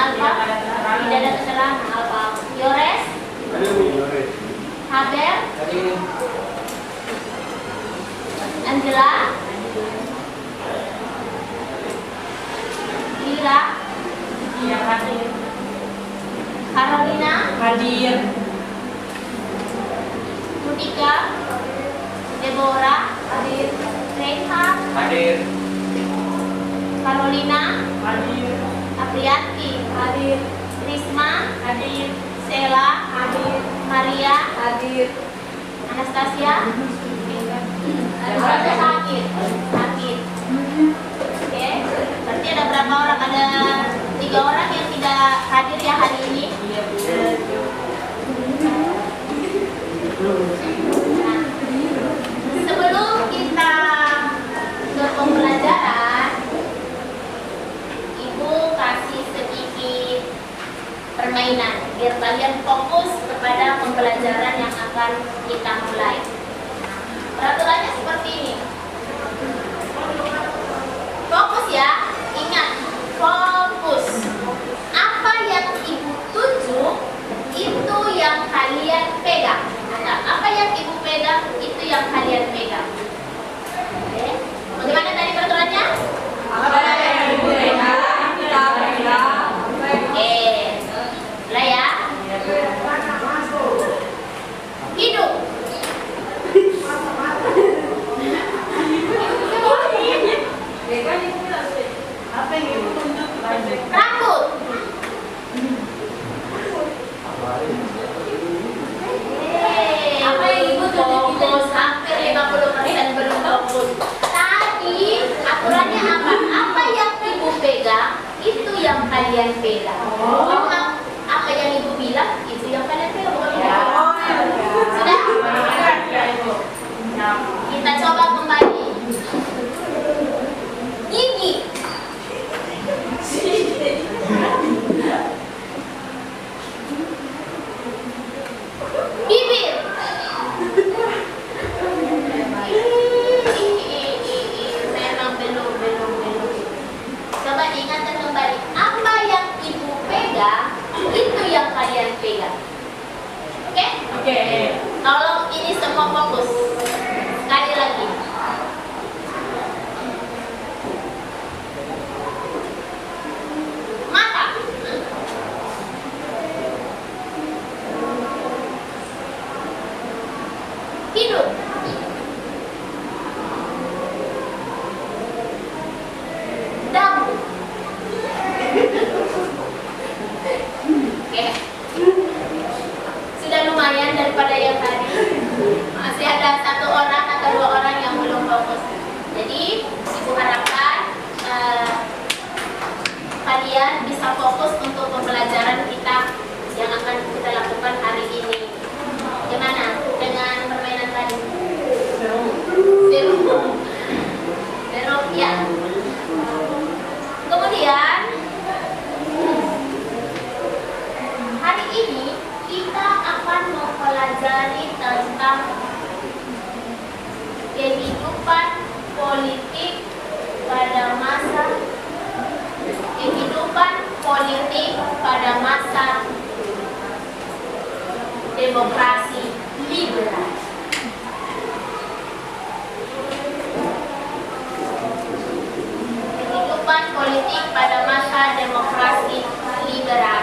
Alfa. Tidak ada kesalahan. Alfa. Yores. Haber. Angela. Lira. Iya, hadir. Carolina. Hadir. Mudika. Deborah. Hadir. Reinhard. Hadir. Carolina. Hadir. Apriati. Hadir. Risma. Hadir. Stella. Hadir. Maria. Hadir. Anastasia. Ada sakit. Sakit. Oke. Berarti ada berapa orang? Ada 3 orang yang tidak hadir ya hari ini. Nah, sebelum kita ke pembelajaran, Ibu kasih sedikit permainan biar kalian fokus kepada pembelajaran yang akan kita mulai. Peraturannya seperti ini. Fokus ya, ingat, fokus. Apa yang Ibu tunjuk itu yang kalian pegang. Nah, apa yang Ibu pegang itu yang kalian pegang. Oke. Bagaimana tadi peraturannya? Apa yang Ibu pegang, kita pegang. Oke. Mulai ya. Hidup. Apa yang Ibu tunjuk? Rambut. Apa yang Ibu tunjuk? Hampir 50% belum fokus. Tadi aturannya apa? Apa yang Ibu pegang itu yang kalian pegang. Memang apa yang Ibu bilang itu yang kalian pegang, bukan ya? Sudah? Kita coba kembali. Gigi. Bibir. Memang belum. Coba diingatkan kembali. Apa yang Ibu pegang itu yang kalian pegang. Oke? Oke. Tolong ini semua fokus. Sekali lagi. Mata. Hidung. Dagu. Oke. Sudah lumayan daripada yang tadi. Masih ada 1 orang atau 2 orang yang belum fokus. Jadi, Ibu harapkan kalian bisa fokus untuk pembelajaran kita yang akan kita lakukan hari ini. Gimana dengan permainan tadi? Seru. Ya. Kemudian hari ini kita akan mempelajari tentang kehidupan politik pada masa demokrasi liberal. Kehidupan politik pada masa demokrasi liberal.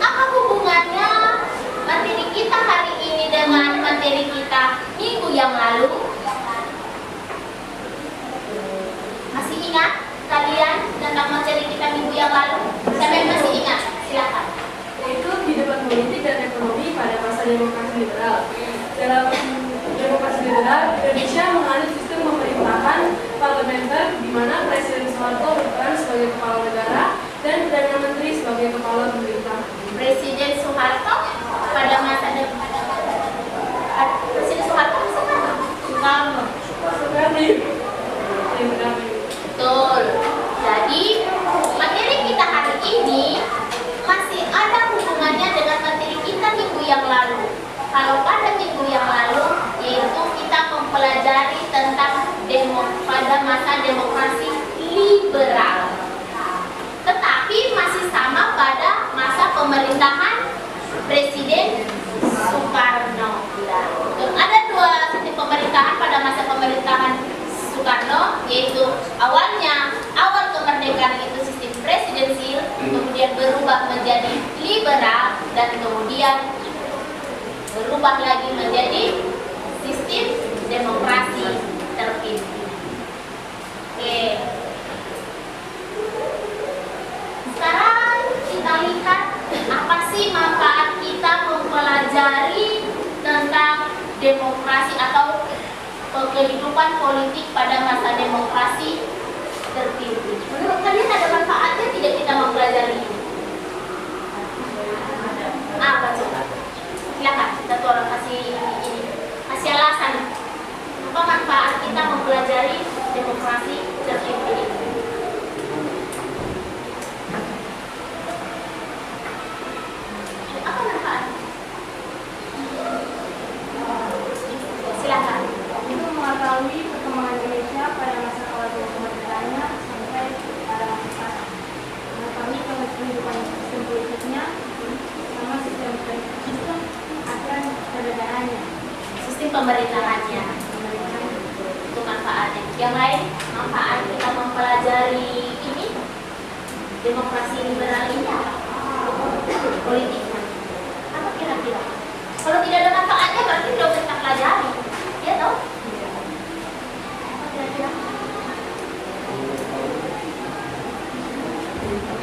Apa hubungannya materi kita hari ini dengan materi kita minggu yang lalu? Masih ingat kalian tentang materi kita minggu yang lalu? Siapa yang masih ingat? Silakan. Yaitu kehidupan politik dan ekonomi pada masa demokrasi liberal. Dalam demokrasi liberal, Indonesia menganut sistem pemerintahan parlementer di mana Presiden Soeharto berperan sebagai kepala negara dan Perdana Menteri sebagai kepala pemerintah. Presiden Soeharto pada masa Presiden Soeharto Soekarno. Betul. Jadi materi kita hari ini masih ada hubungannya dengan materi kita minggu yang lalu. Kalau pada tentang pada masa demokrasi liberal. Tetapi masih sama pada masa pemerintahan Presiden Soekarno. Ada dua sistem pemerintahan pada masa pemerintahan Soekarno, yaitu awal kemerdekaan itu sistem presidensil, kemudian berubah menjadi liberal, dan kemudian berubah lagi menjadi sistem demokrasi terpimpin. Oke. Sekarang kita lihat apa sih manfaat kita mempelajari tentang demokrasi atau kehidupan politik pada masa demokrasi terpimpin. Menurut kalian ada manfaatnya tidak kita mempelajari ini? Apa coba? Silakan, kita tolong kasih alasan. Apa manfaat kita mempelajari demokrasi terpimpin ini? Apa manfaat? Silakan. Untuk mengetahui perkembangan Indonesia pada masa awal kemerdekaannya sampai pada masa sekarang, mengetahui kehidupan sistem politiknya sama sistem aturan pernegaraannya, Sistem pemerintahannya. Itu manfaatnya. Yang lain, manfaat kita mempelajari ini demokrasi liberal ini apa? Politiknya. Apa kira-kira? Kalau tidak ada manfaatnya berarti tidak usah kita pelajari. Ya toh? Apa kira-kira?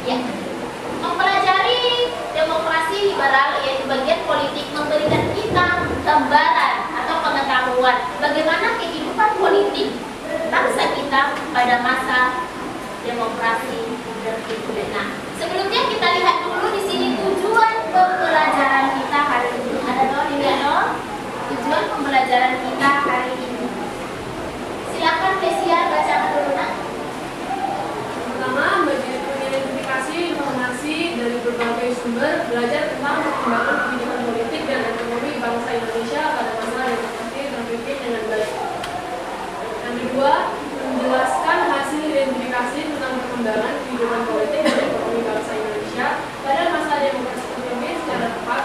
Ya. Mempelajari demokrasi liberal yaitu bagian politik memberikan kita gambaran atau pengetahuan bagaimana kehidupan politik bangsa kita pada masa demokrasi terpimpin. Nah, sebelumnya kita lihat dulu di sini tujuan pembelajaran kita hari ini. Ada dong, dilihat dong. Tujuan pembelajaran kita hari ini. Silakan Lesia bacakan dulu nak. Pertama, mengidentifikasi informasi dari berbagai sumber, belajar tentang perkembangan kehidupan politik dan ekonomi bangsa Indonesia pada masa demokrasi terpimpin dengan baik. Yang kedua, menjelaskan hasil identifikasi tentang perkembangan kehidupan politik dan ekonomi bangsa Indonesia pada masa demokrasi terpimpin secara tepat.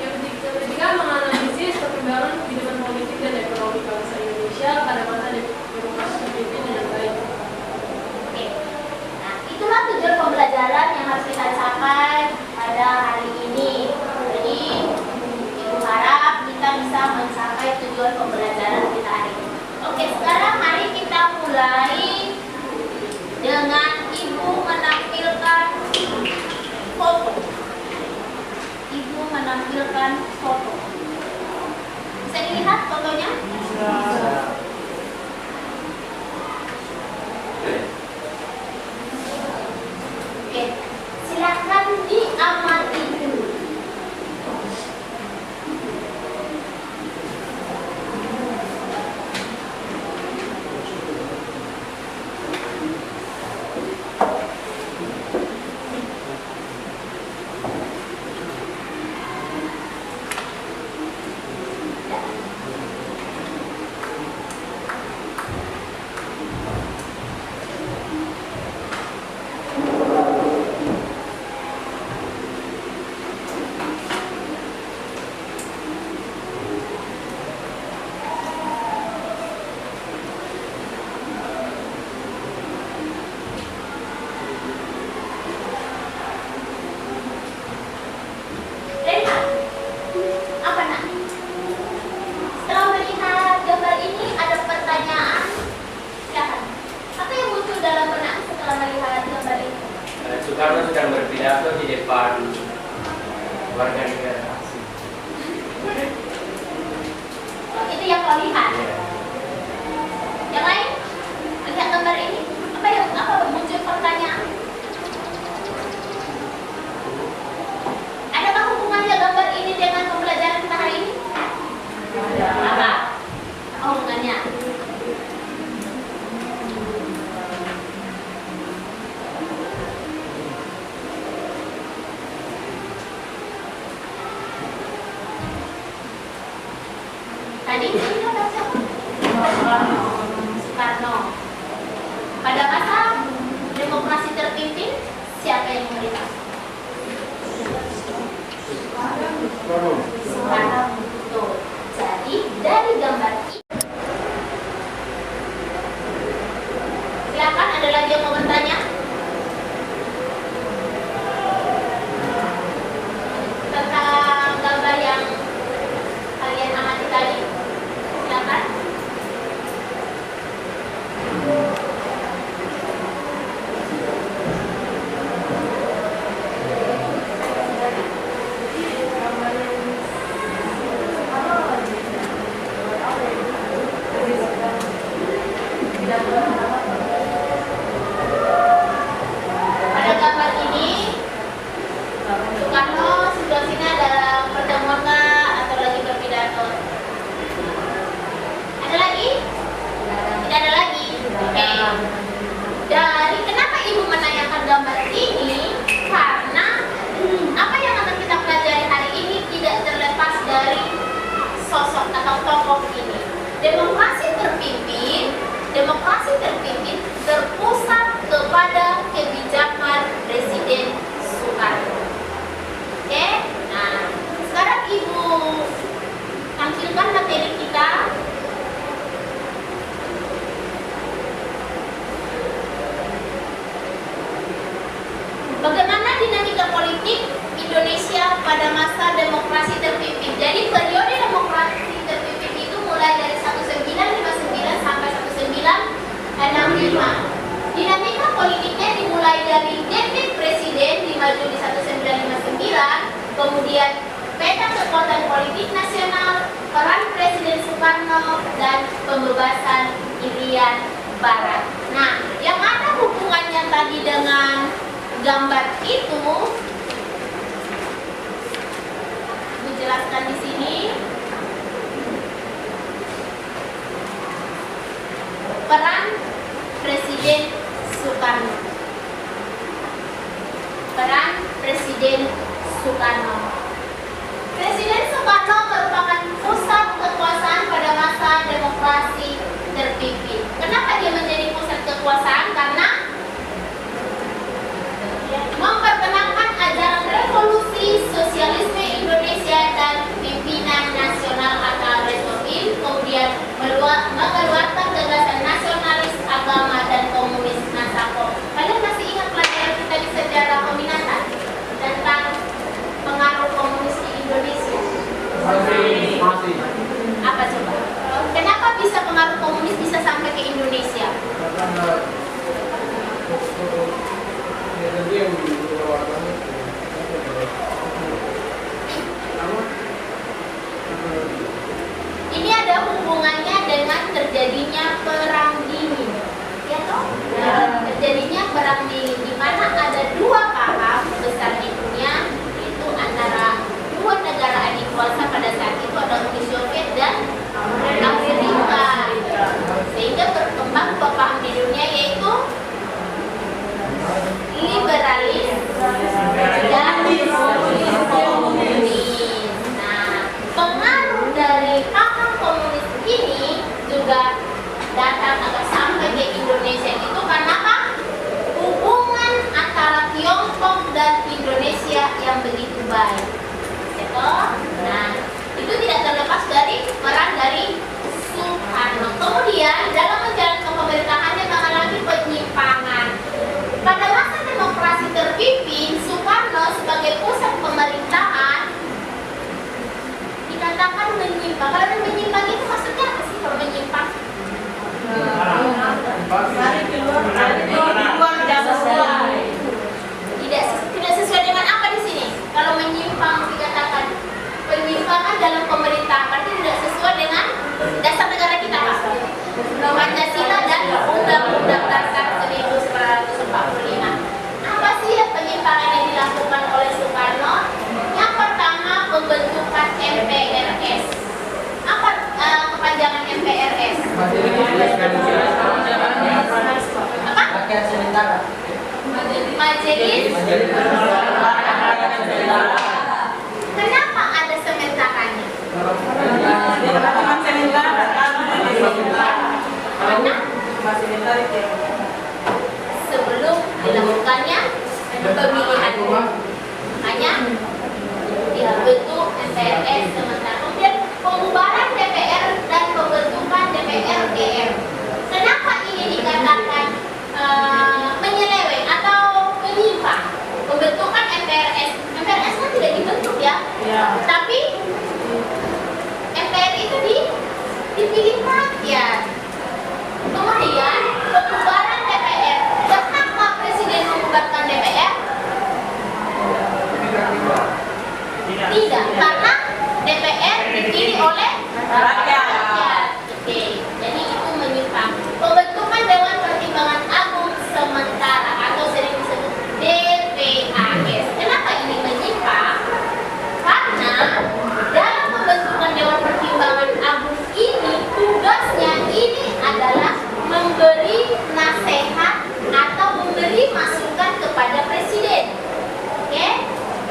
Yang ketiga, menganalisis perkembangan kehidupan politik dan ekonomi bangsa Indonesia pada masa demokrasi terpimpin dengan baik. Oke. Nah, itulah tujuan pembelajaran yang harus kita capai pada hari ini. Jadi, Ibu harap kita bisa mencapai tujuan pembelajaran kita hari ini. Oke, sekarang mari kita mulai dengan Ibu menampilkan foto. Ibu menampilkan foto. Bisa dilihat fotonya? Oke, silakan diamati dulu. Soekarno sedang berpidato di depan warga negara asing. Itu yang kau lihat. Yang lain, lihat gambar ini. Apa muncul pertanyaan? Adakah hubungannya gambar ini dengan pembelajaran kita hari ini? Apa? Apa hubungannya? Tadi kita baca Pada masa demokrasi terpimpin, siapa yang memerintah? Soekarno. Tuh. Jadi dari gambar ini, silakan, ada lagi yang mau bertanya? Tentang gambar yang kalian amati tadi, silakan. Pada gambar ini, Soekarno situasinya dalam pertemuan atau lagi berpidato? Ada lagi? Tidak ada lagi? Oke. Dari kenapa ibu menanyakan gambar ini? Karena apa yang akan kita pelajari hari ini tidak terlepas dari sosok atau tokoh ini. Demokrasi terpimpin terpusat kepada kebijakan Presiden Soekarno. Oke, nah sekarang ibu tampilkan materi kita. Bagaimana dinamika politik Indonesia pada masa demokrasi terpimpin. Jadi periode demokrasi terpimpin itu mulai dari 1959 sampai 1965. Dinamika politiknya dimulai dari dekret presiden di 5 Juni 1959, kemudian peta kekuatan politik nasional, peran Presiden Soekarno, dan pembebasan Irian Barat. Nah, yang ada hubungannya tadi dengan gambar itu, Ibu jelaskan di sini. Peran Presiden Soekarno. Peran Presiden Soekarno. Presiden Soekarno merupakan pusat kekuasaan pada masa demokrasi terpimpin. Kenapa dia menjadi pusat kekuasaan? Karena memperkenalkan ajaran revolusi sosialisme Indonesia dan pimpinan nasional atau Reformim, kemudian mengeluarkan gagasan nasionalis, agama, dan komunis Nasako. Kalian masih ingat pelajaran kita di sejarah peminatan tentang pengaruh komunis di Indonesia? Masih. Apa coba? Kenapa bisa pengaruh komunis bisa sampai ke Indonesia? Ini ada hubungannya dengan terjadinya perang dingin, ya toh? Terjadinya perang dingin, di mana ada dua paham besar di dunia, yaitu antara dua negara adik kuasa pada saat itu, ada Uni Soviet dan Amerika. Sehingga berkembang dua paham di dunia, yaitu liberalis dan komunis. Nah, pengaruh dari paham komunis ini juga datang atau sampai ke Indonesia itu karena apa? Hubungan antara Tiongkok dan Indonesia yang begitu baik. Nah, itu tidak terlepas dari peran dari Soekarno. Kemudian dalam menjalankan pemerintahannya mengalami penyimpangan. Pada masa demokrasi terpimpin, Soekarno sebagai pusat pemerintahan dikatakan menyimpang. Kalau menyimpang itu maksudnya apa sih kalau menyimpang? Tidak sesuai dengan apa di sini? Kalau menyimpang dikatakan penyimpangan dalam pemerintahan, berarti tidak sesuai dengan dasar negara kita, Pak. Pancasila dan Undang-Undang Dasar 1945. Apa sih penyimpangan yang dilakukan oleh Soekarno? Yang pertama, pembentukan MPRS. Apa kepanjangan MPRS? Apa? Majelis. Kenapa ada sementarannya? dilakukannya pemilihan. Makanya dibentuk MPRS sementara. Kemudian pembubaran DPR dan pembentukan DPR DR. Kenapa ini dikatakan menyeleweng atau menyimpang? Pembentukan MPRS kan tidak dibentuk ya. Tapi MPR itu dipilih rakyat. Kemudian pembubaran DPR. Kenapa presiden membubarkan DPR? Tidak, karena DPR dipilih oleh rakyat. Oke, jadi itu menyimpang. Pembentukan Dewan Pertimbangan Agung sementara atau sering disebut DPAS. Kenapa ini menyimpang? Karena dalam pembentukan Dewan Pertimbangan Agung ini tugasnya ini adalah memberi nasihat atau memberi masukan kepada presiden. Oke?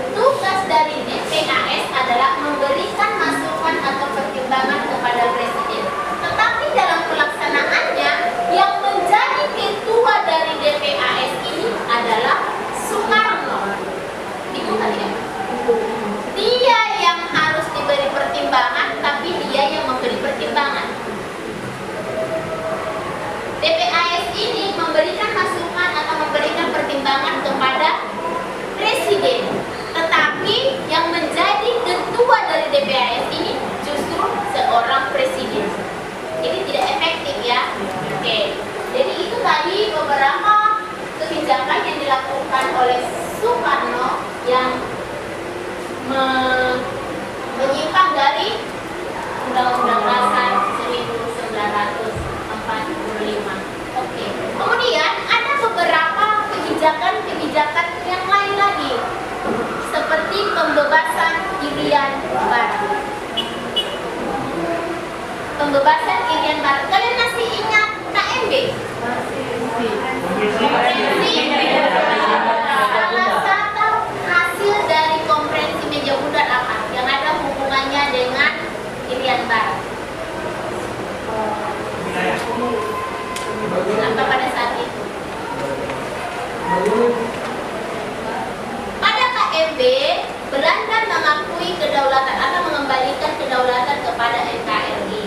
Tugas dari DPAS adalah memberikan masukan atau pertimbangan kepada presiden. Tetapi dalam pelaksanaannya yang menjadi ketua dari DPAS ini adalah Soekarno. Bingung kali ya? Dia yang harus diberi pertimbangan, tapi dia yang memberi pertimbangan. DPAS ini memberikan masukan atau memberikan pertimbangan kepada presiden. Tetapi yang menjadi ketua dari DPAS ini justru seorang presiden. Jadi tidak efektif ya. Oke. Jadi itu tadi beberapa kebijakan yang dilakukan oleh Soekarno yang menyimpang dari Undang-Undang Dasar 1945. Oke. Kemudian ada beberapa kebijakan yang lain lagi, seperti pembebasan Irian Barat. Pembebasan Irian Barat. Kalian masih ingat KMB? Salah satu hasil dari konferensi meja bulat apa? Yang ada hubungannya dengan Irian Barat. Apa pada saat itu? Pada KMB, Belanda mengakui kedaulatan atau mengembalikan kedaulatan kepada NKRI,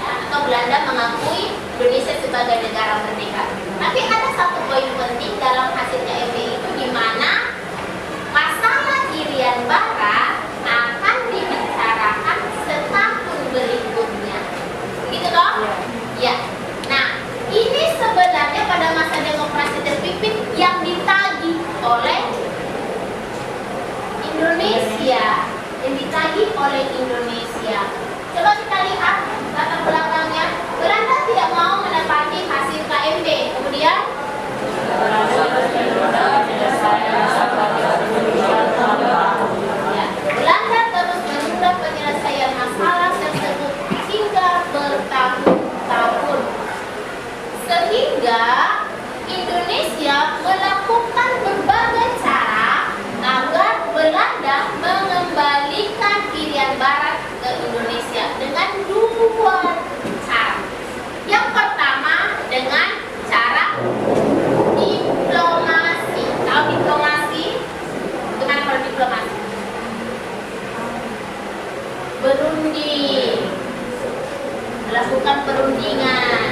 ya, atau Belanda mengakui Indonesia sebagai negara merdeka. Tapi ada satu poin penting dalam hasil KMB itu, di mana masalah Irian Barat akan dibicarakan setahun berikutnya. Begitu toh? Ya. Nah, ini sebenarnya pada masa demokrasi terpimpin yang ditagih oleh Indonesia, Coba kita lihat latar belakangnya. Belanda tidak mau menepati hasil KMB. Kemudian Belanda terus menunda penyelesaian masalah tersebut hingga bertahun-tahun, sehingga Indonesia melakukan berbagai cara agar Belanda mengembalikan Irian Barat ke Indonesia dengan dua cara. Yang pertama dengan cara diplomasi. Tahu diplomasi? Gimana kalau diplomasi? Berunding, melakukan perundingan.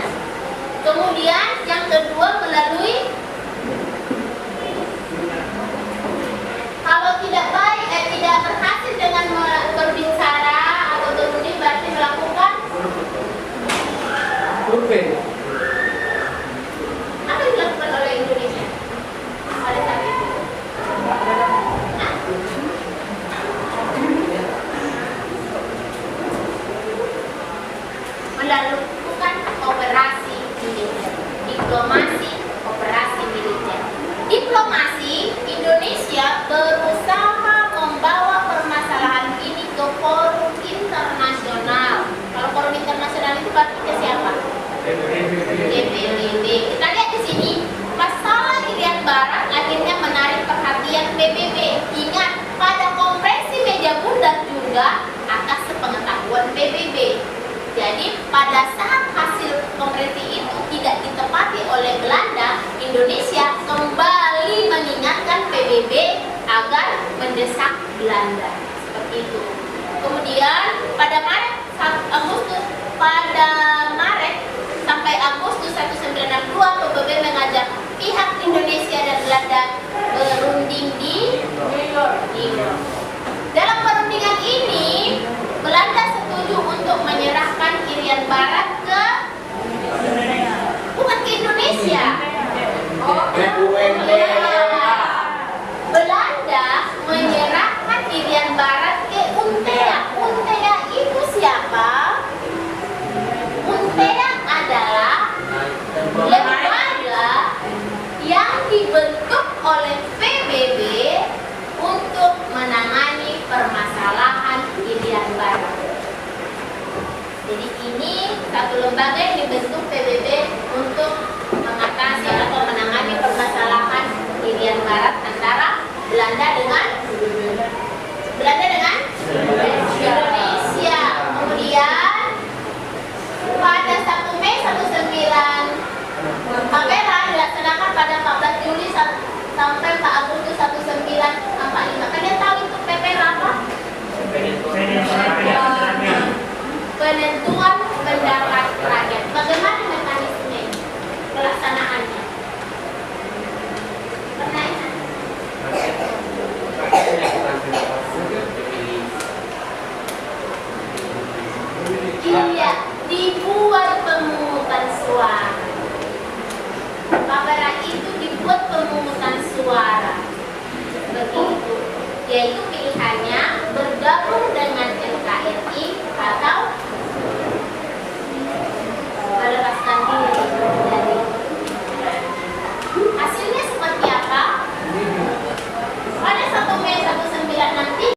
Kemudian yang kedua melalui, kalau tidak baik, tidak berhasil dengan berbicara atau berunding, berarti melakukan survei. apa yang dilakukan oleh Indonesia pada saat itu? Melakukan operasi militer, diplomasi, operasi militer. Diplomasi, Indonesia berusaha membawa permasalahan ini ke forum internasional. Kalau forum internasional itu berarti ke siapa? PBB. Kita lihat di sini, masalah Irian Barat akhirnya menarik perhatian PBB. Ingat, pada konferensi meja bulat juga atas sepengetahuan PBB. Jadi pada saat hasil konferensi itu tidak ditepati oleh Belanda, Indonesia kembali mendesak Belanda. Seperti itu. Kemudian pada Maret sampai Agustus 1962 PBB mengajak pihak Indonesia dan Belanda berunding di New York. Dalam perundingan ini Belanda setuju untuk menyerahkan Irian Barat bukan ke Indonesia. Belanda menyerahkan Irian Barat ke Untea. Untea itu siapa? Untea adalah lembaga yang dibentuk oleh PBB untuk menangani permasalahan Irian Barat. Jadi ini satu lembaga yang dibentuk PBB untuk mengatasi atau menangani permasalahan Irian Barat antara Belanda dengan Indonesia. Kemudian pada 1 Mei 1945 dilaksanakan pada 14 Juli sampai 4 Agustus 1945. Kalian tahu itu PPR apa? Penentuan pendapat rakyat. Bagaimana mekanisme pelaksanaannya? Pernah ingat? Iya, dibuat pemungutan suara. Papera itu dibuat pemungutan suara. Begitu. Yaitu pilihannya bergabung dengan NKRI atau melepaskan diri dari. Hasilnya seperti apa? Pada 1 Mei 19 nanti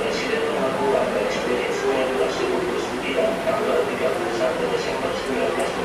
Presiden nomor 2 Presiden 1929 tanggal 31 Desember 19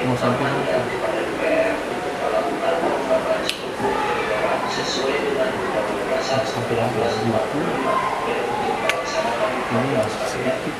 Mau sampai sampai ini masih sedikit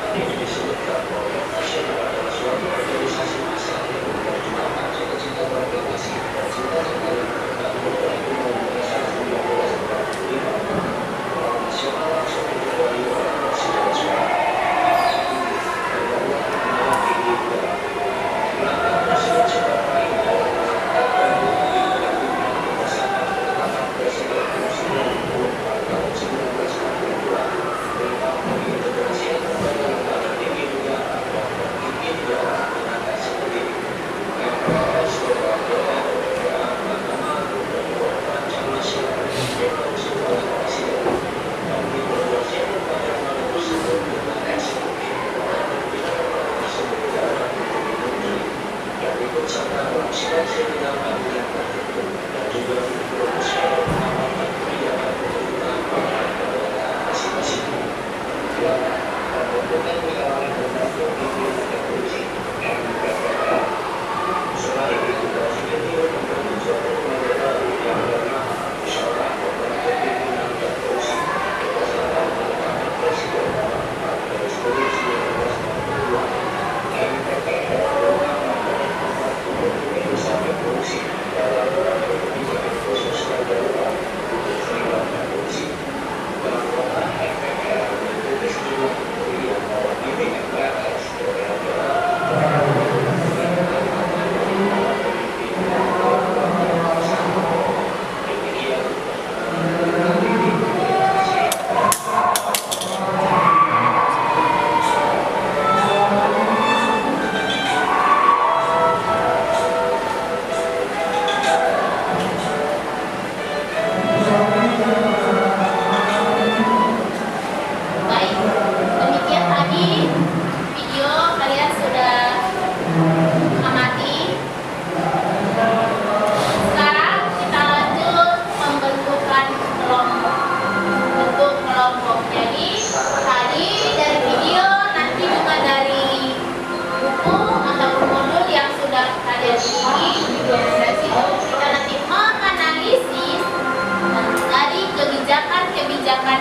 Ini disebutkan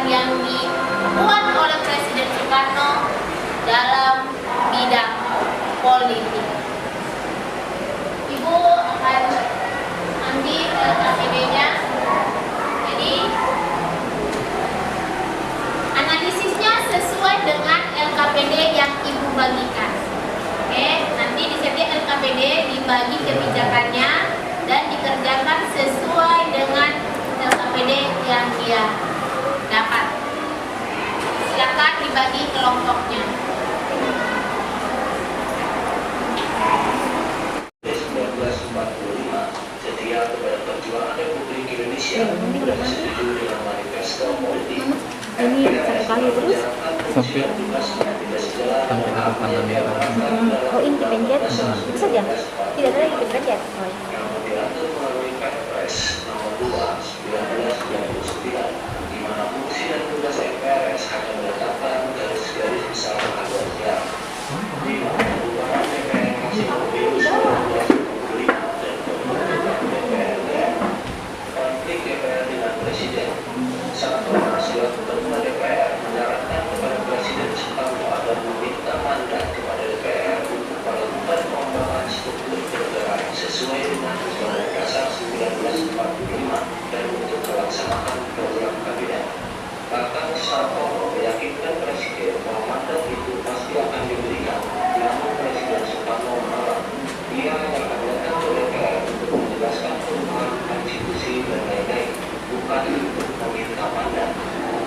yang dibuat oleh Presiden Soekarno dalam bidang politik. Ibu akan ambil LKPD-nya. Jadi analisisnya sesuai dengan LKPD yang Ibu bagikan. Oke, nanti di setiap LKPD dibagi kebijakannya dan dikerjakan sesuai dengan LKPD yang dia dapat. Silakan dibagi kelompoknya. Setia kepada perjuangan Republik Indonesia dan setuju dengan manifesto politik. Ini satu kali terus. Sampai ke pandemi. Oh, ini dipencet itu saja. Tidak ada lagi dipencet. Oh, iya. Yang diatur melalui Perpres nomor 2/1999, di mana fungsi dan tugas MPRS hanya menetapkan garis-garis besar anggotanya. Di mana perubahan DPR masih pemilu 1945 dan pembentukan DPR, konflik DPR dengan Presiden. Saat hasil pertemuan DPR menyarankan kepada Presiden Soekarno agar meminta mandat kepada DPR untuk melakukan pengembangan struktur negara sesuai dengan Undang-Undang Dasar 1945 dan untuk melaksanakan program kabinet. Bahkan Soekarno meyakinkan Presiden bahwa mandat itu pasti akan diberikan, namun Presiden Soekarno menolak. Dia hanya akan datang ke DPR untuk menjelaskan perubahan konstitusi dan lain-lain, bukan untuk meminta mandat.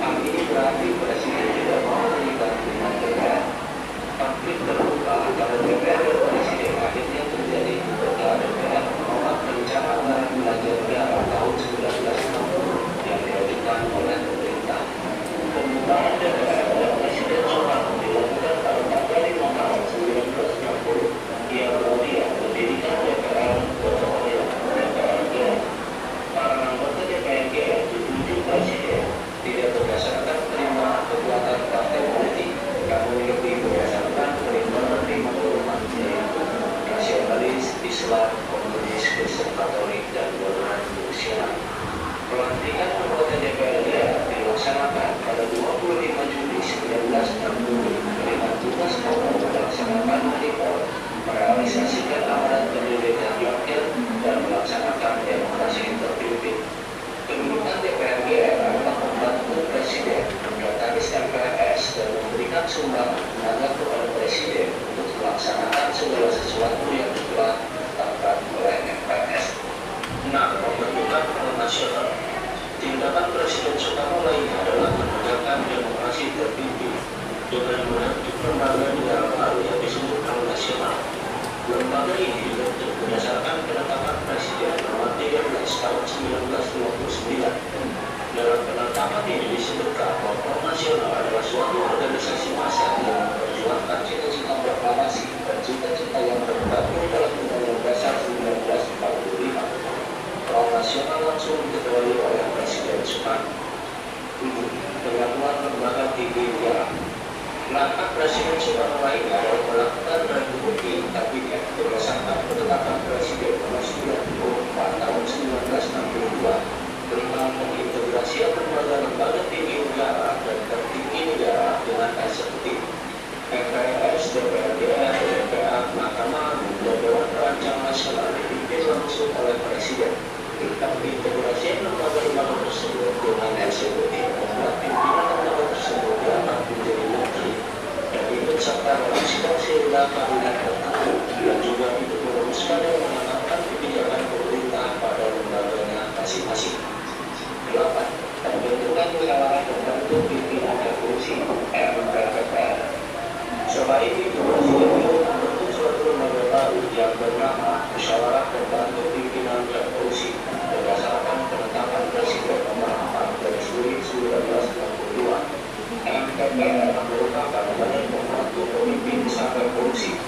Hal ini berarti Presiden tidak mau terlibat dengan DPR. Konflik terbuka antara DPR dan Presiden akhirnya terjadi ketika DPR menolak rencana anggaran belanja negara tahun 1960 yang diajukan oleh pemerintah. Pembukaan DPR dan Presiden Soekarno dilakukan pada tanggal 5 Maret 1960. Ia kemudian mendirikan DPR berkepentingan DPRG. Para anggota DPRG ditunjuk Presiden tidak berdasarkan penerimaan kekuatan partai politik, namun lebih berdasarkan penerimaan golongan yaitu nasionalis, Islam, komunis, Kristen Katolik, dan golongan fungsional. Pelantikan anggota DPRD dilaksanakan pada 25 Juli 1960 dengan tugas pokok melaksanakan manipul, merealisasikan amanat pendidikan rakyat, dan melaksanakan demokrasi terpimpin. Kedudukan DPRD adalah membantu Presiden mendatangi MPRS dan memberikan sumbangan tenaga kepada Presiden untuk melaksanakan segala sesuatu yang telah ditetapkan oleh MPRS. Pembentukan Front Nasional. Tindakan Presiden Soekarno lainnya adalah menegakkan demokrasi terpimpin dengan membentuk lembaga negara baru yang disebut Front Nasional. Lembaga ini dibentuk berdasarkan penetapan Presiden nomor 13 tahun 1929. Dalam penetapan ini disebutkan bahwa Front Nasional adalah suatu organisasi massa yang memperjuangkan cita-cita proklamasi dan cita-cita yang terkandung dalam Undang-Undang Dasar 1945. Front Nasional langsung diketuai oleh Presiden Soekarno. Pengakuan lembaga tinggi negara. Langkah Presiden Soekarno lainnya adalah melakukan revolusi kabinet berdasarkan penetapan Presiden nomor 94 tahun 1962 tentang pengintegrasian lembaga tinggi negara dan tertinggi negara dengan eksekutif. MPRS, DPRD, DPR, Mahkamah Agung, dan Dewan Perancang Nasional dipimpin langsung oleh Presiden. Tentang integrasi lembaga-lembaga tersebut dengan eksekutif membuat pimpinan lembaga tersebut dapat menjadi menteri dan ikut serta dalam sidang sehingga kabinet tertentu dan juga ikut merumuskan dan menetapkan kebijakan pemerintah pada lembaganya masing-masing. 8. Pembentukan musyawarah pembentuk pimpinan revolusi MPPR. Selain itu, Presiden juga membentuk suatu lembaga baru yang bernama Musyawarah Pembantu Pimpinan Revolusi berdasarkan penetapan Presiden nomor 4 Garis Miring 1962. MPPR merupakan badan pembantu pemimpin besar revolusi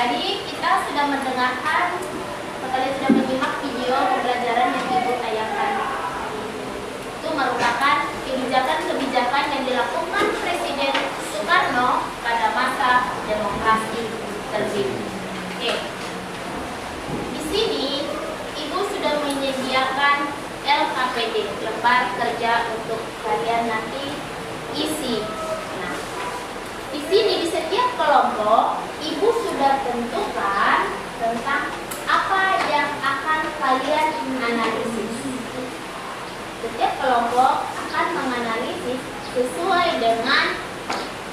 Tadi kita sudah mendengarkan, kalian sudah menyimak video pembelajaran yang Ibu tayangkan. Itu merupakan kebijakan-kebijakan yang dilakukan Presiden Soekarno pada masa demokrasi tersebut. Oke. Di sini Ibu sudah menyediakan LKPD, lembar kerja untuk kalian nanti isi. Nah, di sini di setiap kelompok Ibu sudah tentukan tentang apa yang akan kalian analisis. Setiap kelompok akan menganalisis sesuai dengan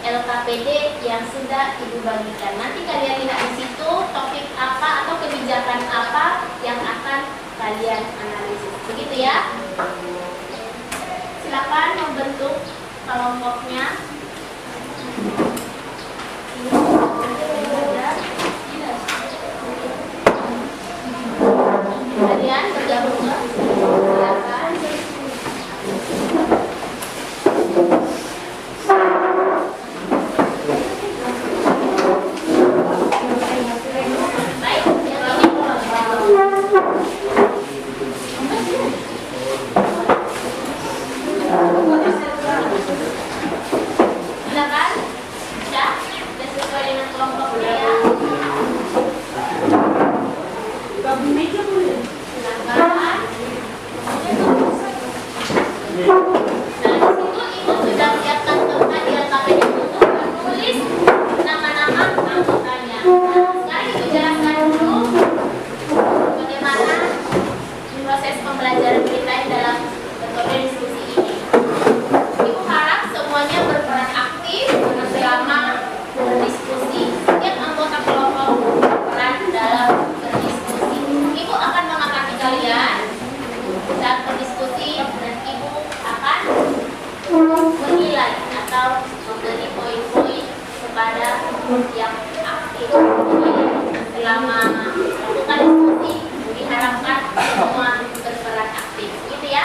LKPD yang sudah Ibu bagikan. Nanti kalian lihat di situ topik apa atau kebijakan apa yang akan kalian analisis. Begitu ya. Silakan membentuk kelompoknya. Kalian bergabung. Silakan. Baik, yang silakan. Sudah sesuai dengan kelompoknya ya. Silakan. Nah, di situ Ibu sudah siapkan tempat di LKPD untuk menulis nama-nama anggotanya. Nah, sekarang Ibu jelaskan dulu bagaimana proses pembelajaran kita dalam metode diskusi ini. Ibu harap semuanya berperan aktif selama berdiskusi. Setiap anggota kelompok berperan dalam berdiskusi. Ibu akan mengamati kalian saat berdiskusi dan Ibu akan menilai atau memberi poin-poin kepada yang aktif. Selama melakukan diskusi diharapkan semua berperan aktif, gitu ya?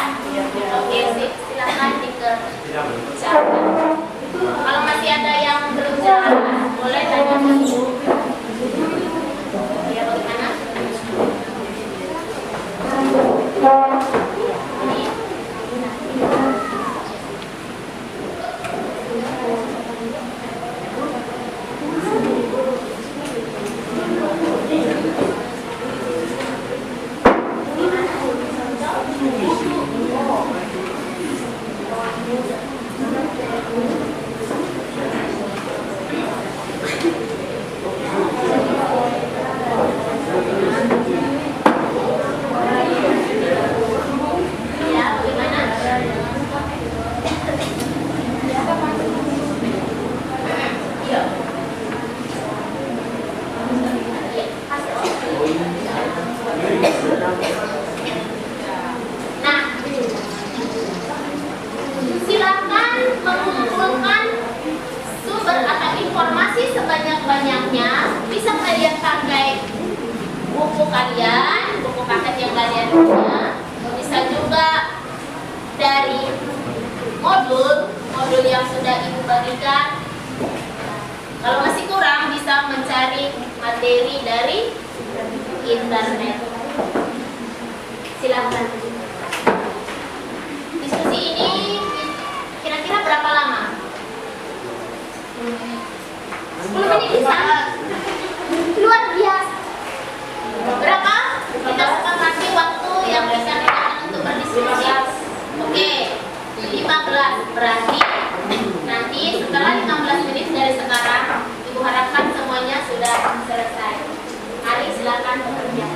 Oke, silakan dikerjakan. Kalau masih ada yang belum jelas, boleh tanya ke Ibu. Ya, bagaimana? Silakan mengumpulkan sumber atau informasi sebanyak-banyaknya. Bisa kalian pakai buku kalian, buku paket yang kalian punya. Bisa juga dari modul yang sudah Ibu bagikan. Kalau masih kurang, bisa mencari materi dari internet. Silakan. Diskusi ini kira-kira berapa lama? 10 menit bisa? Luar biasa. Berapa? Kita sepakati waktu yang bisa digunakan untuk berdiskusi. Oke, 15. Berarti nanti setelah 15 menit dari sekarang, Ibu harapkan semuanya sudah selesai. Mari silakan bekerja.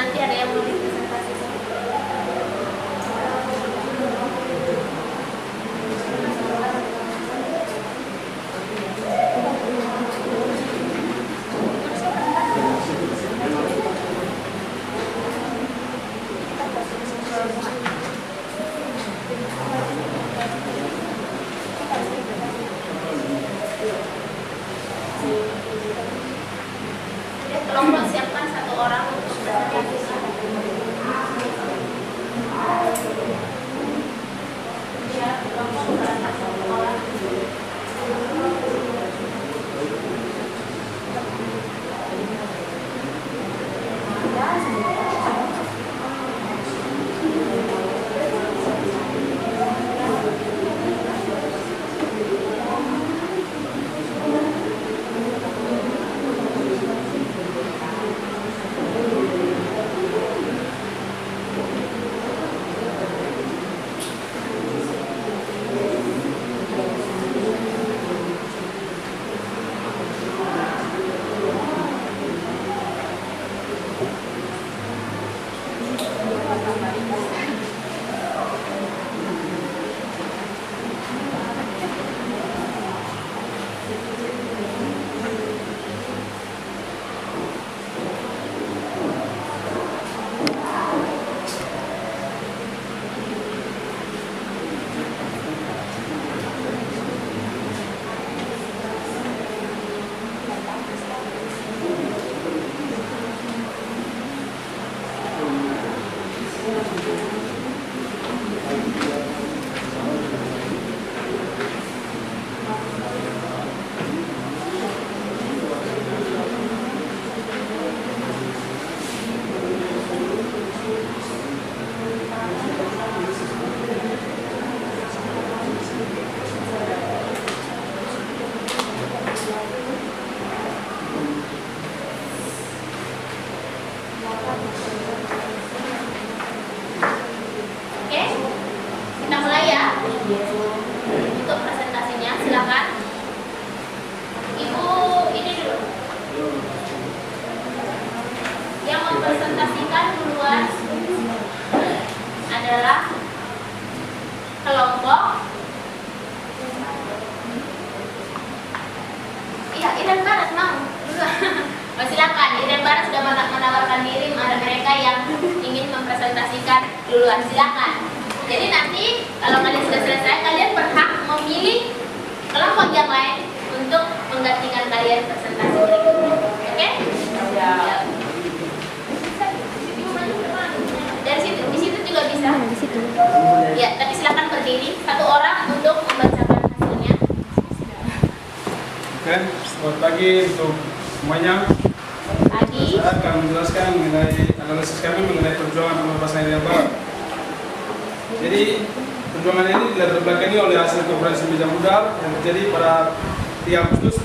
nanti ada yang mau dipresentasi. Kelompok siapkan satu orang untuk presentasi. Ya, kelompok siapkan satu orang. Oke, kita mulai ya. Untuk presentasinya silakan. Ibu ini dulu. Yang mempresentasikan duluan adalah kelompok. Iya, Irian Barat mau duluan. Oh, silakan. Irian Barat sudah menawarkan diri. Ada mereka yang ingin mempresentasikan duluan. Silakan. Jadi nanti kalau kalian sudah selesai, kalian berhak memilih kelompok yang lain untuk menggantikan kalian presentasi berikutnya. Oke? Ya. Dari situ, di situ juga bisa. Di situ. Ya, tapi silakan berdiri satu orang untuk membacakan hasilnya. Oke, selamat pagi untuk semuanya. Pagi. Saya akan menjelaskan mengenai analisis kami mengenai perjuangan pembebasan Irian Barat. Jadi perjuangan ini dilatar belakangi oleh hasil konferensi meja muda yang terjadi pada 3 Agustus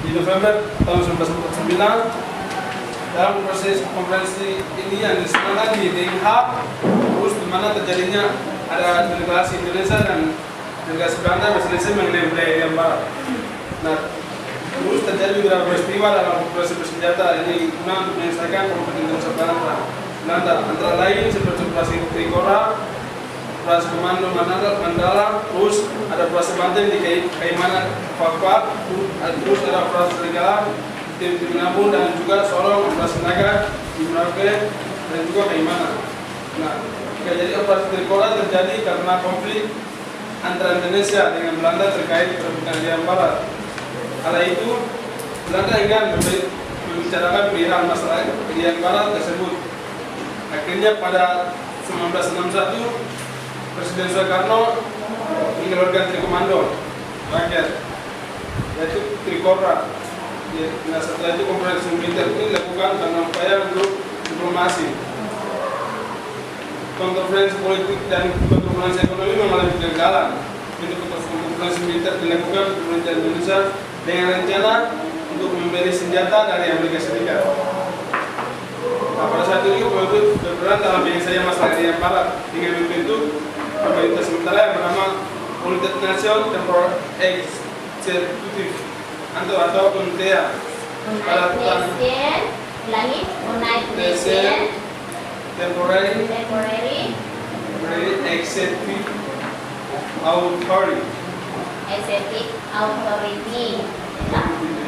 di November tahun 1949. Dalam proses konferensi ini yang diselenggarakan di Den Haag, terus di mana terjadinya ada delegasi Indonesia dan delegasi Belanda berselisih mengenai wilayah Irian Barat. Nah, terus terjadi beberapa peristiwa dalam operasi bersenjata ini guna untuk menyelesaikan konflik Indonesia Belanda, antara lain seperti operasi Trikora, operasi Komando Mandala, terus ada operasi Banten di Kaimanan Papua, terus ada operasi Serigala di Menabung dan juga Sorong, operasi Naga di Merauke dan juga Kaimanan. Nah, jadi operasi Trikora terjadi karena konflik antara Indonesia dengan Belanda terkait perebutan Irian Barat. Kala itu Belanda enggan membicarakan perihal masalah Irian Barat tersebut. Akhirnya pada 1961 Presiden Soekarno mengeluarkan Trikomando rakyat, yaitu Trikora. Nah, setelah itu konferensi militer ini dilakukan karena upaya untuk diplomasi. Konferensi politik dan konferensi ekonomi mengalami kegagalan. Untuk konferensi militer dilakukan pemerintah Indonesia dengan rencana untuk membeli senjata dari Amerika Serikat. Nah, pada saat itu pemimpin berperan dalam penyelesaian masalah Irian Barat dengan membentuk pemerintah sementara yang bernama United Nations Temporal Executive atau UNTEA pada tahun Ulangi, United Nation Nations Temporary Temporary Executive Authority. Executive Authority.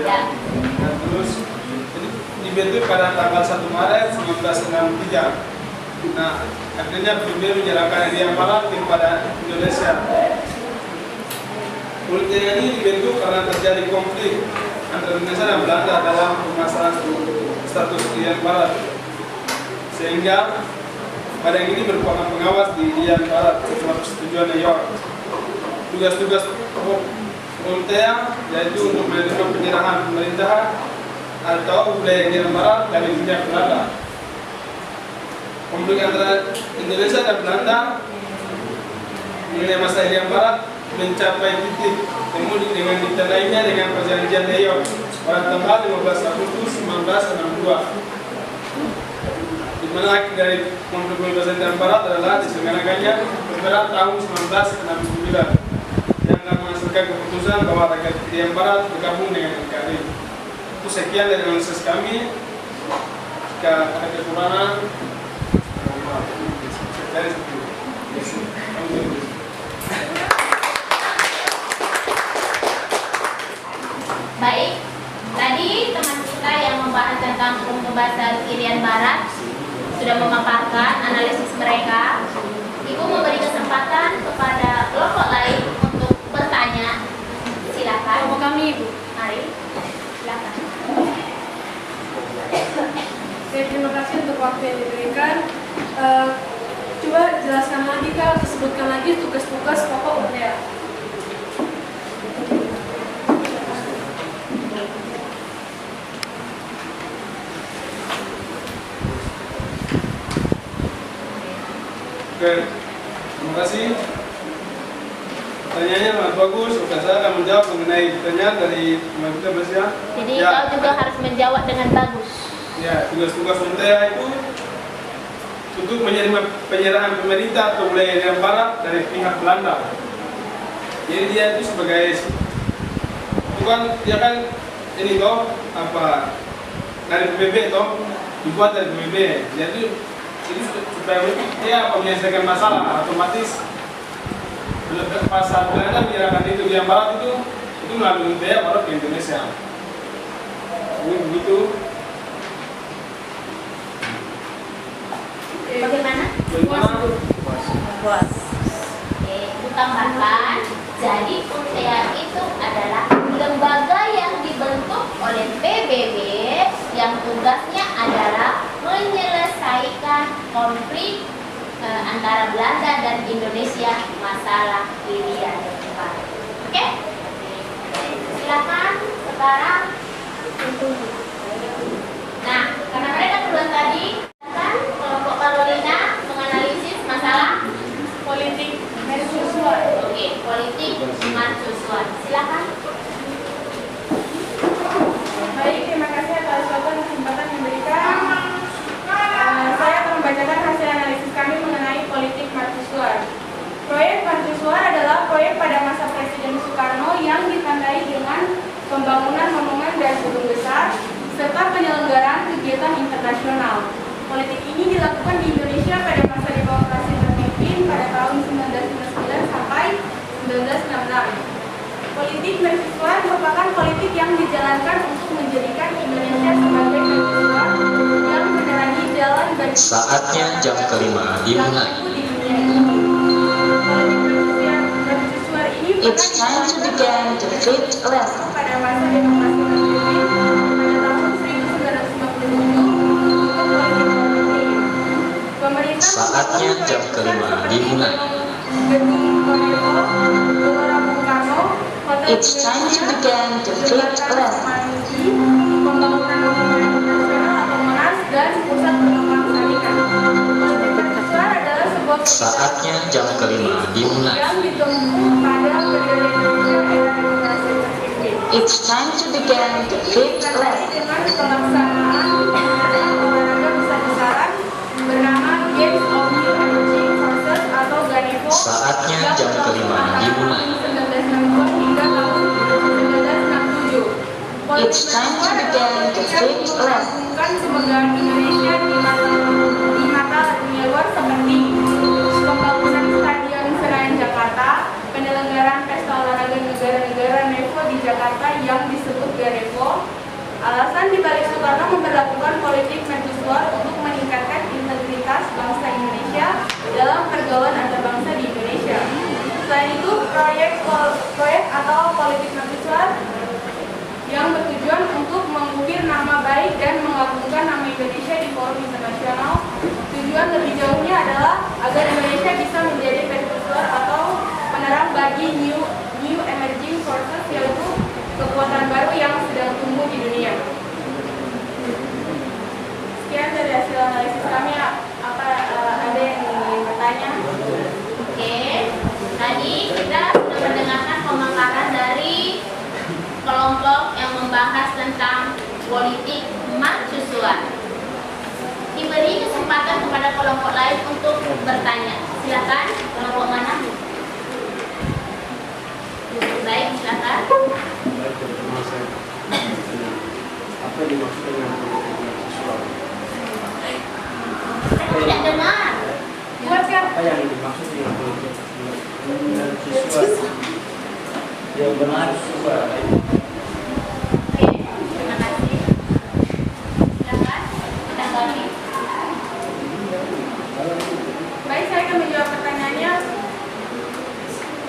Ya. Nah, terus ini dibentuk pada tanggal 1 Maret 1963. Nah, akhirnya PBB menyerahkan Irian Barat kepada Indonesia. Politik ini dibentuk karena terjadi konflik antara Indonesia dan Belanda dalam permasalahan status Irian Barat, sehingga badan ini merupakan pengawas di Irian Barat setelah persetujuan New York. Tugas-tugas Voltaire yaitu untuk menerima penyerahan pemerintahan atau wilayah Irian Barat dari pihak Belanda. Konflik antara Indonesia dan Belanda mengenai masa Irian Barat mencapai titik temu dengan ditandainya dengan perjanjian New York pada tanggal 15 Agustus 1962. Di mana akhir dari konflik pembebasan Irian Barat adalah diselenggarakannya Pembebasan tahun 1969 yang akan menghasilkan keputusan bahwa rakyat Irian Barat bergabung dengan NKRI. Itu sekian dari analisis kami. Jika ada kekurangan, Baik, tadi teman kita yang membahas tentang pembebasan Irian Barat sudah memaparkan analisis mereka. Ibu memberi kesempatan kepada kelompok lain untuk bertanya. Silakan. Kelompok kami, Ibu. Mari, silakan. Oke, terima kasih untuk waktu yang diberikan. Coba jelaskan lagi Kak, atau sebutkan lagi tugas-tugas pokok UNEA. Oke, terima kasih. Pertanyaannya sangat bagus. Oke, saya akan menjawab mengenai pertanyaan dari teman kita Malaysia. Jadi kau juga harus menjawab dengan bagus. Ya, tugas-tugas UNTEA itu untuk menerima penyerahan pemerintah atau wilayah Irian Barat dari pihak Belanda. Jadi dia itu sebagai itu kan dia kan ini toh apa dari PBB toh dibuat dari PBB. Jadi supaya dia menyelesaikan masalah otomatis pasal Belanda menyerahkan itu Irian Barat itu melalui UNTEA baru ke Indonesia. Jadi begitu. Bagaimana? Puas. Oke, ditambahkan. Jadi UNTEA itu adalah lembaga yang dibentuk oleh PBB yang tugasnya adalah menyelesaikan konflik antara Belanda dan Indonesia masalah Irian Barat. Oke? Silakan sekarang. Nah, karena mereka duluan tadi, kan kelompok Carolina menganalisis masalah Politik mercusuar. Oke, politik mercusuar. Silakan. Baik, terima kasih atas waktu dan kesempatan yang diberikan. Saya akan membacakan hasil analisis kami mengenai politik mercusuar. Proyek mercusuar adalah proyek pada masa Presiden Soekarno yang ditandai dengan pembangunan monumen dan gedung besar serta penyelenggaraan kegiatan internasional. Politik ini dilakukan di Indonesia pada masa demokrasi terpimpin pada tahun 1959 sampai 1966. Politik mercusuar merupakan politik yang dijalankan untuk menjadikan Indonesia sebagai mercusuar yang menerangi jalan bagi Saatnya jam kelima dimulai. mercusuar ini It's time to begin the fifth lesson. pada masa demokrasi terpimpin pada tahun 1957 untuk politik politik. Pemerintah Saatnya jam kelima dimulai. Gedung Konevo, Gelora Bung Karno, Hotel It's time to begin the fifth lesson. Pembangunan monumen nasional atau Monas dan pusat pengembang tarikan. Politik mercusuar adalah sebuah Saatnya jam kelima dimulai. yang ditempuh pada periode Indonesia era demokrasi terpimpin. It's time to begin the fifth lesson. Dengan pelaksanaan olahraga besar-besaran bernama Games of New Energy Forces atau GANEFO Saatnya yang jam kelima berlangsung antara dimulai. tahun 1962 hingga tahun 1967. It's time to begin the fifth lesson. Mengagungkan kebanggaan Indonesia di mata dunia luar seperti pembangunan Stadion Senayan Jakarta, penyelenggaraan pesta olahraga negara-negara NEVO di Jakarta yang disebut GANEVO. Alasan dibalik Soekarno memperlakukan politik mercusuar untuk meningkatkan integritas bangsa Indonesia dalam pergaulan antar bangsa di Indonesia. Selain itu, proyek atau politik mercusuar yang bertujuan untuk mengukir nama baik dan mengagungkan nama Indonesia di forum internasional. Tujuan lebih jauhnya adalah agar Indonesia bisa menjadi mercusuar atau penerang bagi new emerging forces, yaitu kekuatan baru yang sedang tumbuh di dunia. Sekian dari hasil analisis kami. Ada yang ingin bertanya? Oke, tadi kita sudah mendengarkan pemaparan dari kelompok yang membahas tentang politik mercusuar. Diberi kesempatan kepada kelompok lain untuk bertanya. Silakan, kelompok mana? Baik, silakan. Apa yang dimaksud dengan politik mercusuar? Tidak dengar. Buatkan. Apa yang dimaksud dengan politik mercusuar? Yang benar suara. Oke, terima kasih. Silakan, tanggapi. Baik, saya akan menjawab pertanyaannya.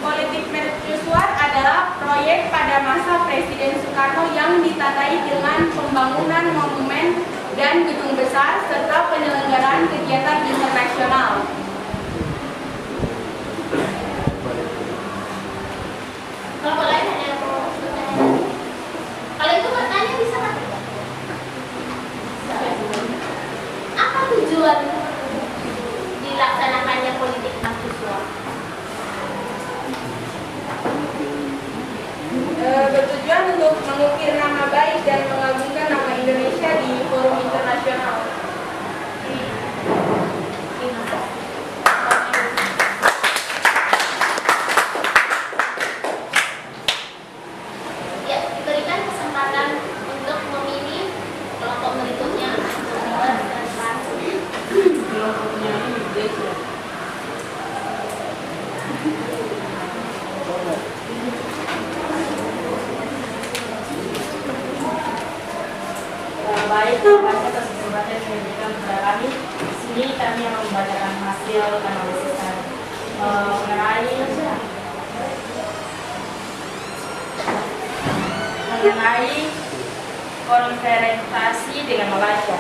Politik mercusuar adalah proyek pada masa Presiden Soekarno yang ditandai dengan pembangunan monumen dan gedung besar serta penyelenggaraan kegiatan internasional. Kelompok lain ada yang mau bertanya? Kalau itu bertanya bisa kan? Apa tujuan dilaksanakannya politik mercusuar? Bertujuan untuk mengukir nama baik dan mengagungkan nama Indonesia di forum internasional. Ya, diberikan kesempatan untuk memilih kelompok berikutnya untuk berpartisipasi. Kelompoknya ini beda. Baik, terima kasih atas kesempatan yang diberikan kepada kami. Di sini kami akan membacakan hasil analisis mengenai konfrontasi dengan Malaysia.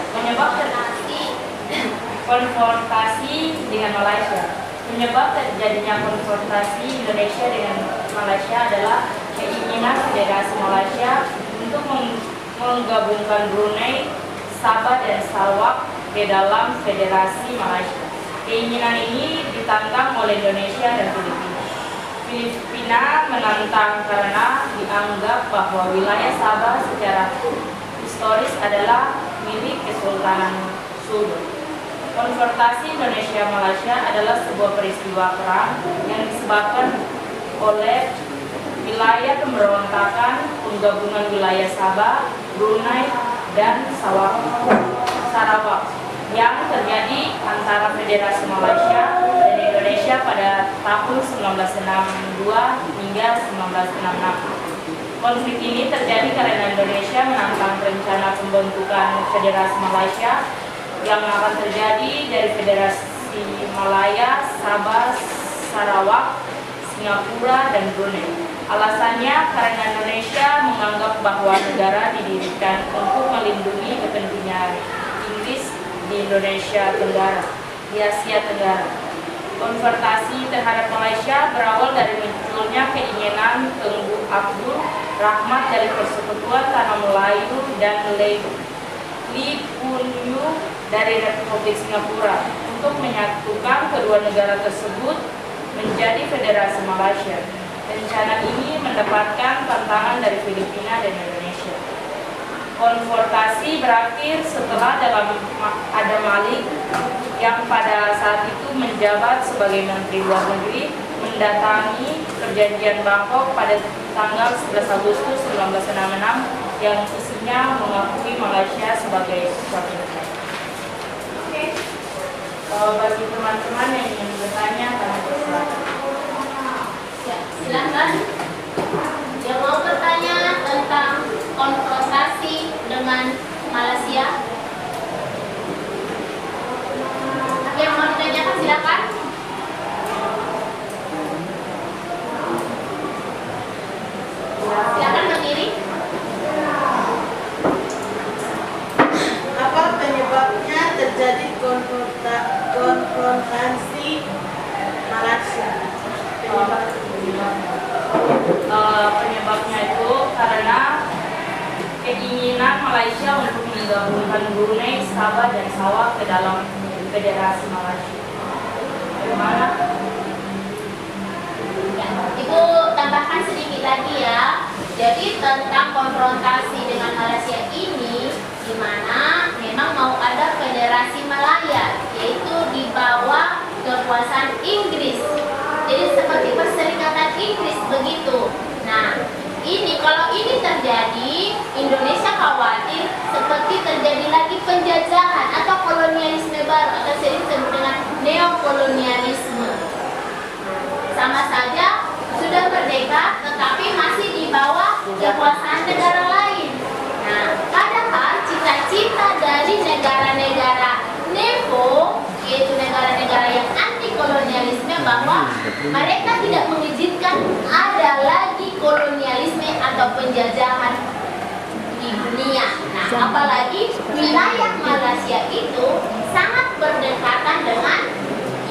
Konfrontasi dengan Malaysia. Penyebab terjadinya konfrontasi Indonesia dengan Malaysia adalah keinginan Federasi Malaysia untuk menggabungkan Brunei, Sabah dan Sarawak ke dalam Federasi Malaysia. Keinginan ini ditantang oleh Indonesia dan Filipina. Filipina menantang karena dianggap bahwa wilayah Sabah secara historis adalah milik Kesultanan Sulu. Konfrontasi Indonesia-Malaysia adalah sebuah peristiwa perang yang disebabkan oleh wilayah pemberontakan penggabungan wilayah Sabah, Brunei, dan Sarawak yang terjadi antara Federasi Malaysia dan Indonesia pada tahun 1962 hingga 1966. Konflik ini terjadi karena Indonesia menantang rencana pembentukan Federasi Malaysia yang akan terjadi dari Federasi Malaya, Sabah, Sarawak, Singapura, dan Brunei. Alasannya karena Indonesia menganggap bahwa negara didirikan untuk melindungi kepentingan Inggris di Indonesia Tenggara, di Asia Tenggara. Konfrontasi terhadap Malaysia berawal dari munculnya keinginan Tengku Abdul Rahmat dari Persekutuan Tanah Melayu dan Lee Kuan Yew dari Republik Singapura untuk menyatukan kedua negara tersebut menjadi Federasi Malaysia. Rencana ini mendapatkan tantangan dari Filipina dan Indonesia. Konfrontasi berakhir setelah ada Malik yang pada saat itu menjabat sebagai Menteri Luar Negeri mendatangi perjanjian Bangkok pada tanggal 11 Agustus 1966 yang isinya mengakui Malaysia sebagai suatu negara. Oke. Bagi teman-teman yang ingin bertanya, kami persilakan. Ya, silakan. Yang mau bertanya tentang konfrontasi dengan Malaysia? Yang mau ditanyakan silakan. Silakan berdiri. Apa penyebabnya terjadi konfrontasi Malaysia? Penyebabnya itu karena keinginan Malaysia untuk menggabungkan Brunei, Sabah, dan Sarawak ke dalam Federasi Malaysia. Bagaimana? Ya, Ibu tambahkan sedikit lagi ya. Jadi tentang konfrontasi dengan Malaysia ini, di mana memang mau ada Federasi Malaya, yaitu di bawah kekuasaan Inggris. Jadi seperti Perserikatan Inggris begitu. Nah, ini kalau ini terjadi, Indonesia khawatir seperti terjadi lagi penjajahan atau kolonialisme baru, atau sering disebut dengan neokolonialisme. Sama saja sudah merdeka, tetapi masih di bawah kekuasaan negara lain. Nah, padahal cita-cita dari negara-negara NEVO, yaitu negara-negara yang anti kolonialisme, bahwa mereka tidak mengizinkan ada lagi kolonialisme atau penjajahan di dunia. Nah, apalagi wilayah Malaysia itu sangat berdekatan dengan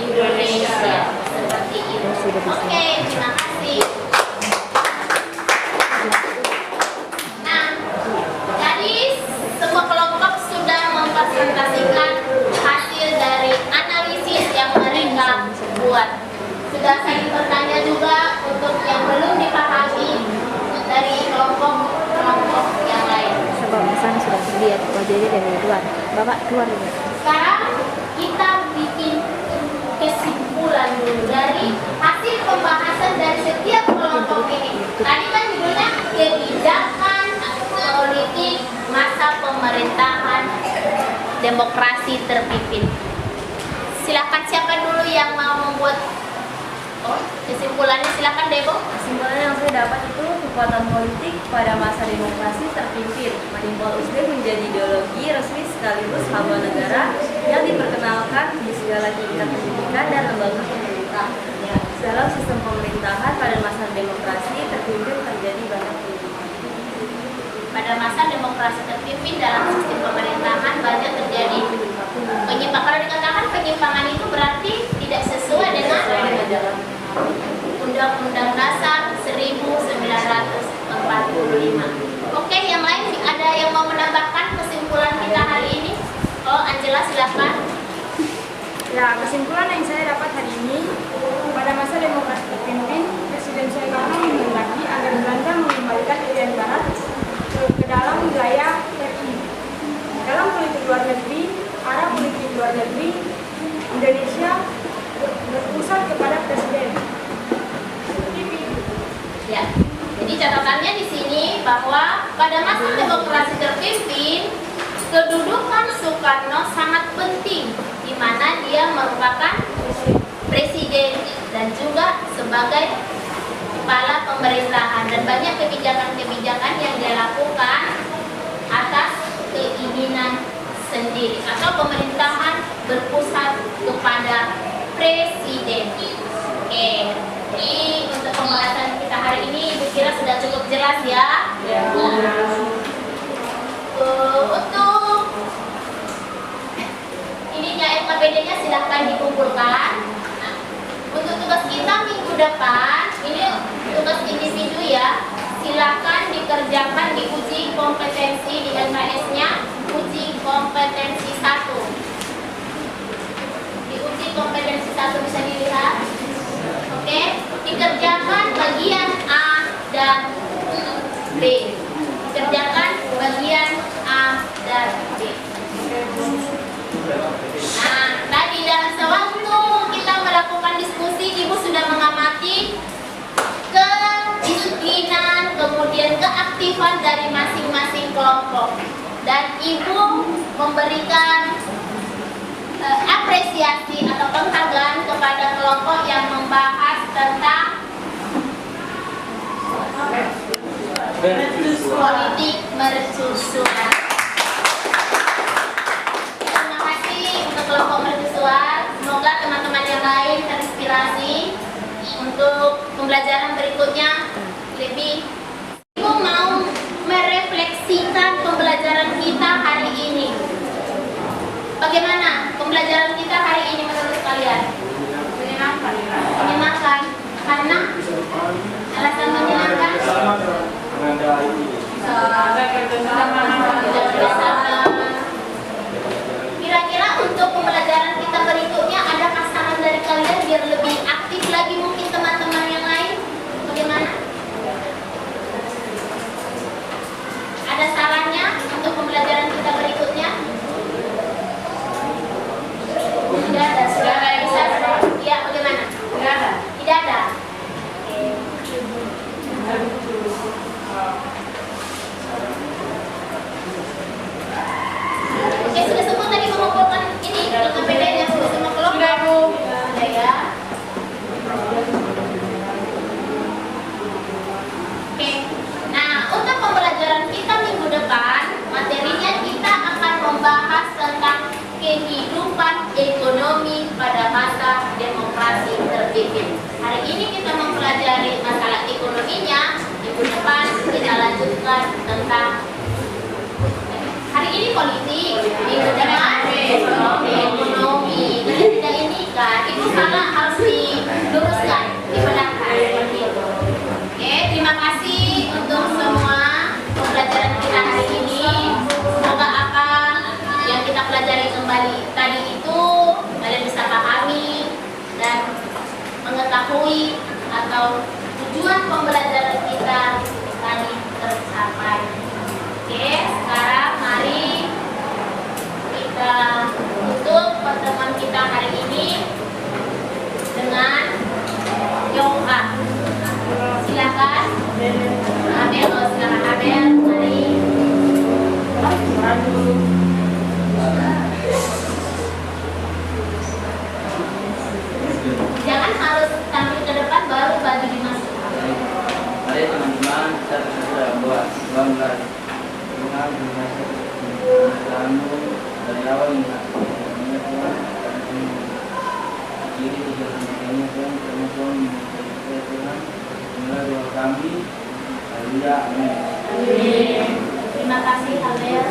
Indonesia. Seperti itu. Oke, terima kasih. Nah, jadi semua kelompok sudah mempresentasikan hasil dari analisis yang mereka buat. Sudah saya bertanya juga untuk yang belum dipahami dari kelompok yang lain. Sebab pesan sudah terlihat wajahnya dari luar. Bapak keluar dulu. Sekarang kita bikin kesimpulan dulu dari hasil pembahasan dari setiap kelompok ini. Tadi kan judulnya kebijakan politik masa pemerintahan demokrasi terpimpin. Silakan siapa dulu yang mau membuat kesimpulannya, silakan Debo. Kesimpulan yang saya dapat itu kekuatan politik pada masa demokrasi terpimpin menimpa Uzbek menjadi ideologi resmi sekaligus haluan negara yang diperkenalkan di segala tingkat pendidikan dan lembaga pemerintah. Dalam sistem pemerintahan pada masa demokrasi terpimpin terjadi banyak perubahan. Pada masa demokrasi terpimpin dalam sistem pemerintahan banyak terjadi penyimpangan. Kalau dikatakan penyimpangan itu berarti tidak sesuai dengan Undang-Undang Dasar 1945. Oke, yang lain ada yang mau menambahkan kesimpulan kita hari ini? Oh, Angela silakan. Ya, kesimpulan yang saya dapat hari ini, pada masa demokrasi terpimpin, Presiden Soekarno menghendaki agar Belanda mengembalikan Irian Barat ke dalam wilayah RI. Dalam politik luar negeri, arah politik luar negeri Indonesia berpusat kepada Presiden. Ya, jadi catatannya di sini bahwa pada masa demokrasi terpimpin, kedudukan Soekarno sangat penting, di mana dia merupakan presiden dan juga sebagai kepala pemerintahan, dan banyak kebijakan-kebijakan yang dia lakukan atas keinginan sendiri atau pemerintahan berpusat kepada presiden. Oke, jadi untuk pembahasan kita hari ini Ibu kira sudah cukup jelas ya. Untuk ininya LKPD-nya silahkan dikumpulkan. Nah, untuk tugas kita minggu depan, ini tugas individu ya, silakan dikerjakan, diuji kompetensi di LKS-nya, uji kompetensi 1. Diuji kompetensi 1 bisa dilihat. Oke, dikerjakan bagian A dan B. Kerjakan bagian A dan B. Nah, tadi dalam sewaktu kita melakukan diskusi, Ibu sudah mengamati kedisiplinan, kemudian keaktifan dari masing-masing dan Ibu memberikan apresiasi atau penghargaan kepada kelompok yang membahas tentang politik mercusuar. Terima kasih untuk kelompok mercusuar. Semoga teman-teman yang lain terinspirasi untuk pembelajaran berikutnya lebih. Ibu mau merefleksikan pembelajaran kita hari ini. Bagaimana pembelajaran kita hari ini menurut kalian? Menyenangkan. Menyenangkan. Karena alasan menyenangkan. Kira-kira untuk pembelajaran kita berikutnya adakah saran dari kalian biar lebih aktif lagi mungkin teman-teman yang lain? Bagaimana? Ada sarannya untuk pembelajaran kita berikutnya? Tidak ada. Sudah bisa? Ya, bagaimana? Tidak ada. Tidak ada. Oke, sudah semua tadi mengumpulkan ini dengan bedanya sudah semua kelompok. Sudah ya. Oke. Nah, untuk pembelajaran kita minggu depan, materinya kita akan membahas tentang kehidupan ekonomi pada masa demokrasi terpimpin. Hari ini kita mempelajari masalah ekonominya, minggu depan kita lanjutkan tentang hari ini politik, minggu depan ekonomi. Jadi tidak ini kan, itu salah harus diluruskan, dibenarkan seperti itu. Oke, terima kasih untuk semua pembelajaran kita hari ini. Semoga apa yang kita pelajari kembali tadi itu kalian bisa pahami dan mengetahui atau tujuan pembelajaran kita tadi tercapai. Oke, sekarang mari kita tutup pertemuan kita hari ini dengan doa. Silakan. Abel, silakan Abel. Mari. Jangan harus tampil ke depan baru baju dimasukkan. Mari teman-teman, kita berdoa buat bangga Tuhan kamu dari awal hingga Tuhan akhiri di jalan ini Tuhan karena Tuhan Tuhan inilah doa kami. Haleluya. Amin. Terima kasih Abel.